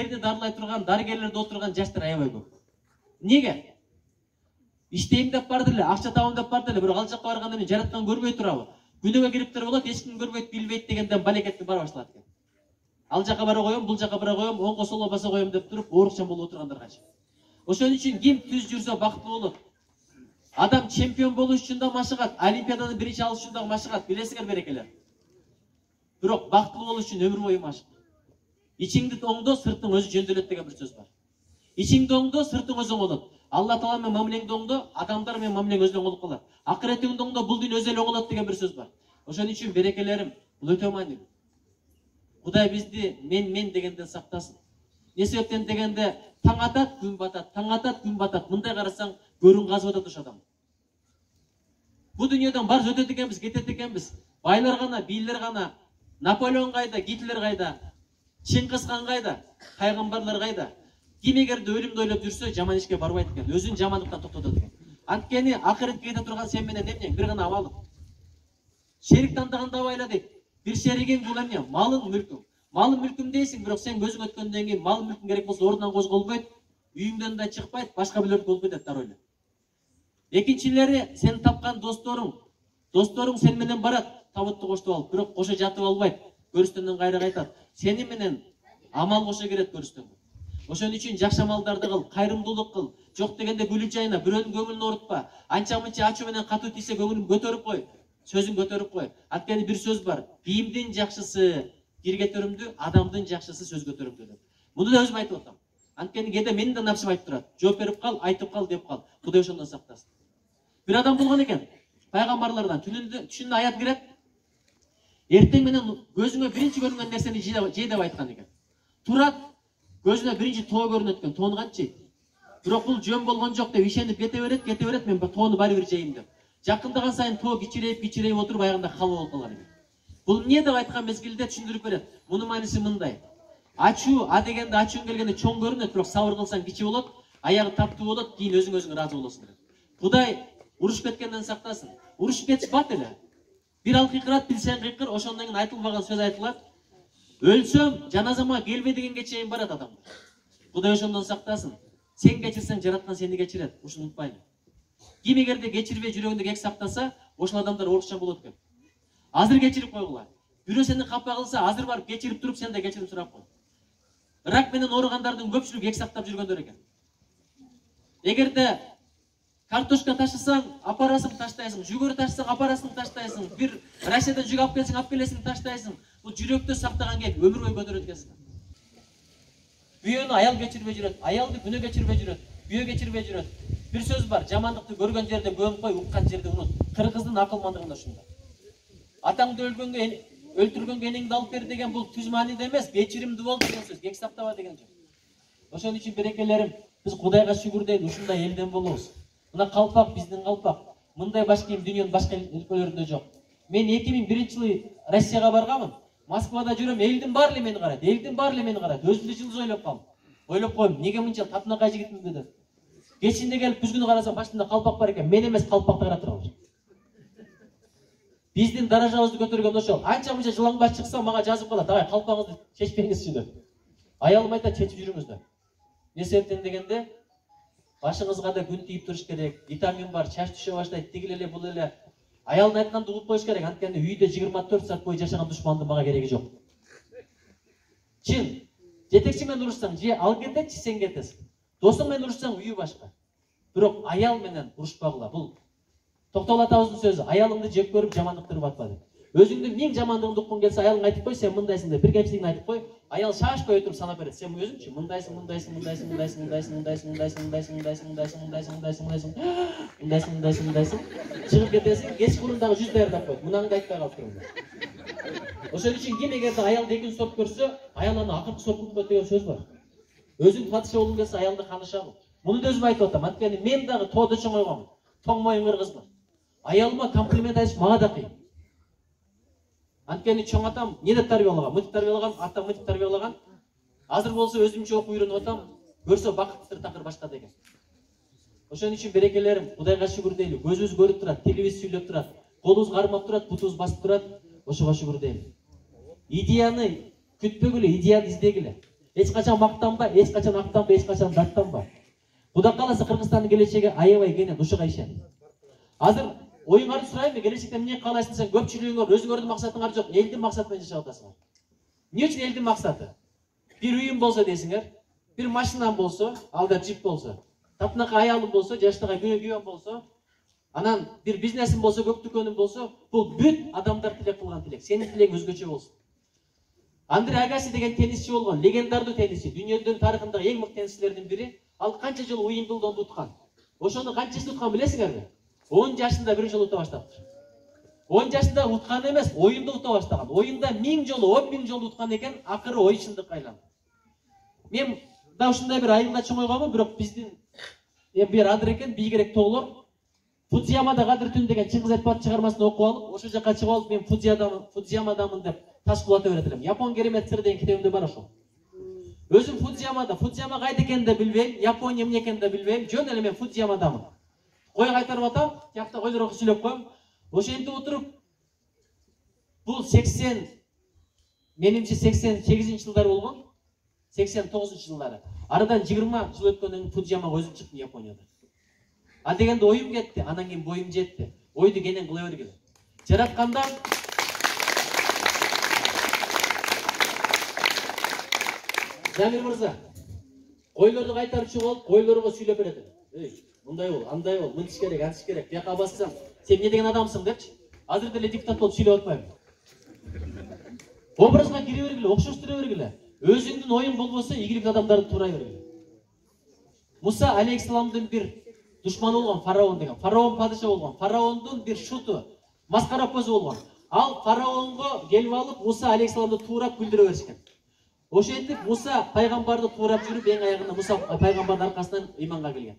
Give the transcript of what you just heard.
Дарылай тұрған, дарыгерлерде отырған жаштар аябай көп. Неге? Иштейм деп барды эле, акча табам деп барды эле, бирок ал жакка барганда мен жараткан көрбөй турабы? Күнөөгө кириптер болот, эч ким көрбөйт, билбейт дегенден балекетке бара башталат экен. Ал жака бара коем, бул жака бара коем, оңго солго баса коем деп туруп, оорукчан болуп отургандар канча. Ошон үчүн ким түз жүрсө бактылуу болот. Адам чемпион болуш үчүн да машыгат, олимпиаданы биринчи алыш үчүн да машыгат, билесиңер берекелер. Бирок бактылуу болуш үчүн өмүр бою машык. İçingdi oңдо, сыртың өзү жөндөөлөт деген бир сөз бар. İçingди оңдо, сыртың өзү болот. Алла Таала менен мамилеңди оңдо, адамдар менен мамилең өзү болуп калат. Акыретиңди оңдо, бул дүйнө өзү эле оңолот деген бир сөз бар. Ошон үчүн берекелерим, бул өтө маанилүү. Кудай бизди мен дегенден сактасын. Не себептен дегенде таң атат, күн батат, таң атат, күн батат. Мындай карасаң, көрүн казып атат ош адам. Бул дүйнөдөн бар өтөт экенбиз, кетет экенбиз. Байлар гана, бийлер гана, Наполеон кайда, Гитлер кайда, Чингис хан кайда, пайгамбарлар кайда? Ким эгерде өлүмдү ойлоп жүрсө, жаман ишке барбайт экен, өзүн жамандыктан токтотот экен. Анткени акыретке кете турган сен менен эмне? Бир гана амалың. Шерик тандаганда байла дейт. Бир шеригиң бул эмне? Малың, мүлкүң. Малым мүлкүм дейсиң, бирок сен көзүң өткөндөн кийин малым мүлкүң керек болсо ордунан козголбойт, үйүңдөн да чыкпайт, башка бирлердики болуп кетет дароо эле. Экинчилери сен тапкан досторуң сен менен барат, табытты коштоп алып, бирок кошо жатып албайт, көрүстөндөн кайра кайтат. Сени менен амал кошо келет көрүстөнгө. Ошон үчүн жакшы амалдарды кыл, кайрымдуулук кыл. Жок дегенде гүлүп жайна, бирөөнүн көңүлүн оорутпа. Анча-мынча ачуу менен катуу тийсе көңүлүн көтөрүп кой. Сөзүн көтөрүп кой. Анткени бир сөз бар. Кийимдин жакшысы кирге төрүмдү, адамдын жакшысы сөз көтөрүмдү деп. Муну да өзүм айтып атам. Анткени кээде менин да напсым айтып турат. Жооп берип кал, айтып кал деп кал. Кудай ошондон сактасын. Бир адам болгон экен. Пайгамбарлардан түшүндө аят кирет. Эртең менен көзүңө биринчи көрүнгөн нерсени жей деп айткан экен. Турат, көзүнө биринчи тоо көрүнөт экен. Тоону кантип жейт? Бирок бул жөн болгон жок деп ишенип кете берет, мен тоону баары бир жейм деп. Жакындаган сайын тоо кичирейип отуруп, аягында калып болуп калган экен. Бул эмне деп айткан мезгилде түшүндүрүп берет. Мунун мааниси мындай. Ачуу, дегенде ачууң келгенде чоң көрүнөт, бирок сабыр кылсаң кичи болот, аягы таттуу болот, кийин өзүң ыраазы болосуң деп. Кудай урушуп кеткенден сактасын. Урушуп кетиш бат эле. Bir al kıkırat, bilsen kıkır, oşondan keyin айтылбаган söz айтылат. Ölsöm, janazama келбей дегенге чейин барат адамдар. Кудай ошондон сактасын. Сен кечирсең, жараткан сени кечирет. Ушуну унутпайлы. Ким эгерде кечирбей жүрөгүндө кек сактаса, ошол адамдар оорукчан болот экен. Азыр кечирип койгула. Бирөө сени капа кылса, азыр барып кечирип туруп, сен да кечирим сурап кой. Рак менен ооругандардын көпчүлүгү кек сактап жүргөндөр экен. Эгерде картошка ташысаң, апарасың, таштайсың. Жүгөрү ташысаң, апарасың, таштайсың. Бир Россиядан жүк алып келсең, алып келесиң, таштайсың. Бул жүрөктө сактаган кек өмүр бою көтөрөт экенсиң. Бүйөнү аял кечирбей жүрөт, аялды күнөө кечирбей жүрөт, бүйө кечирбей жүрөт. Бир сөз бар, жамандыкты көргөн жерде көңүл кой, уккан жерде унут. Кыргыздын акылмандыгында ушунда. Атаңды өлтүргөнгө энеңди алып бер деген бул түз мааниде эмес, кечиримдүү бол деген сөз, кек сактаба деген сөз. Ошон үчүн берекелерим, биз Кудайга шүгүр дейли, ушундай элден болобуз. Мына калпак биздин калпак. Мындай баш кийим дүйнөнүн башка өлкөлөрүндө жок. Мен 2001-жылы Россияга барганмын. Москвада жүрөм, элдин баары эле мени карайт. Өзүмдү жылдыз ойлоп калдым. Ойлоп койдум, неге мынча татынакай жигитминби деп. Кечинде келип күзгүнү карасам, башымда калпак бар экен. Мен эмес, калпакты карап турабыз. Биздин даражабызды көтөргөн ошол. Анча-мынча жылаңбаш чыкса, мага жазып калат. Агай, калпагыңызды чечпеңизчи деп. Аялым айтат, чечип жүрүңүз деп. Не себептен дегенде, башыңызга да күн тийип туруш керек. Витамин бар, чач түшө баштайт, тигил эле, бул эле. Аялдын айтканды угуп коюш керек. Анткени үйдө 24 саат бою жашаган душмандын мага кереги жок. Чын. Жетекчи менен урушсаң, же ал кетет, же сен кетесиң. Досуң менен урушсаң, үйү башка. Бирок аял менен урушпагыла. Бул Токтогул атабыздын сөзү. Аялыңды жек көрүп, жамандыкты батпа деп. Өзүңдүн миң жамандыгыңды уккуң келсе, аялыңа айтып кой, сен мындайсың деп. Бир кемчилигин айтып кой. Аял шашпай өтүрүп санап берет. Сен өзүңчү мындайсың. Чыгып кетесиң, кечкурун дагы 100 даярдап койт. Мынаңды айтпай калып туруңдар. Ошон үчүн ким эгерде аялды экинчи соп көрсө, аял аны акыркы соп кылып койт деген сөз бар. Өзүң падыша болуң келсе, аялды каныша кыл. Муну да өзүм айтып атам. Анткени мен дагы тоодо чоңойгонмун. Тоң моюн кыргызмын. Аялыма комплимент айтыш мага да кыйын. Анткени чоң атам не деп тарбиялаган? Мынтип тарбиялаган, атам мынтип тарбиялаган. Азыр болсо өзүмчө окуп үйрөнүп атам. Көрсө бакыттыр такыр башка деген. Ошон үчүн берекелерим, Кудайга шүгүр дейли. Көзүбүз көрүп турат, тилибиз сүйлөп турат, колубуз кармап турат, бутубуз басып турат. Ошого шүгүр дейли. Идеяны күтпөгүлө, идеяны издегиле. Эч качан мактанба, эч качан актанба, эч качан даттанба. Кудай кааласа Кыргызстандын келечеги аябай кенен, ушуга ишен. Азыр оюңарды сурайм, келечекте эмне каалайсың сен? Көпчүлүгүңөр өзүңөрдүн максатыңар жок, элдин максаты менен жашап атасыңар. Эмне үчүн элдин максаты? Bir үйүм болсо дейсиңер, bir машинам болсо, алда джип болсо, татынака аялым болсо, жаштагы күйөөм болсо, анан bir бизнесим болсо, көк дүкөнүм болсо, бул бүт адамдар тилек кылган тилек. Сенин тилегиң өзгөчө болсун. Андре Агаси деген теннисчи болгон, легендардуу теннисчи, дүйнөнүн тарыхындагы эң мыкты теннисчилердин бири. Ал канча жолу Уимблдонду уткан. Ошону канчасы уткан билесиңерби? 10 жашында бир жолу ута баштаптыр. 10 жашында уткан эмес, оюнда ута баштаган. Оюнда 1000 жолу, 10.000 жолу уткан экен, акыры ой чындыкка айланды. Мен да ушундай бир айылда чоңойгонмун, бирок биздин бир адыр экен, бийгерек тоолор. Фудзиямада кадыр түн деген Чыңгыз Айтбаев чыгармасын окуп алып, ошол жака чыгып алып, мен Фудзиямадамын деп таш кулата берет элем. Япон керемет сыр деген китебимде бар ошол. Өзүм Фудзиямада, Фудзияма кайда экенин да билбейм, Япония эмне экенин да билбейм, жөн эле мен Фудзиямадамын. Кой кайтарып атам, тиякта койлорго сүйлөп коем. Ошентип отуруп, бул 80, менимче 88-жылдары болгон, 89-жылдары. Арадан 20 жыл өткөндөн Фудзиямага өзүм чыктым Японияда. А дегенде оюм кетти, анан кийин боюм жетти. Ойду кенен кыла бергиле. Жаратканда Жамир мырза, койлорду кайтарып чыгып алып, койлорго сүйлөп берет. Эй, мындай бол, андай бол, мынтиш керек, антиш керек. Бияка бассам, сен эмне деген адамсың депчи. Азыр деле диктат болуп сүйлөп атпайм. Образга кире бергиле, окшоштура бергиле. Өзүңдүн оюң болбосо, ийгиликтүү адамдарды туурай бергиле. Муса алейхисаламдын бир душманы болгон фараон деген. Фараон падыша болгон. Фараондун бир шуту, маскара позу болгон. Ал фараонго келип алып, Муса алейхисаламды туурап күлдүрө беришкен. Ошентип Муса пайгамбарды туурап жүрүп, эң аягында Муса пайгамбардын аркасынан ыйманга келген.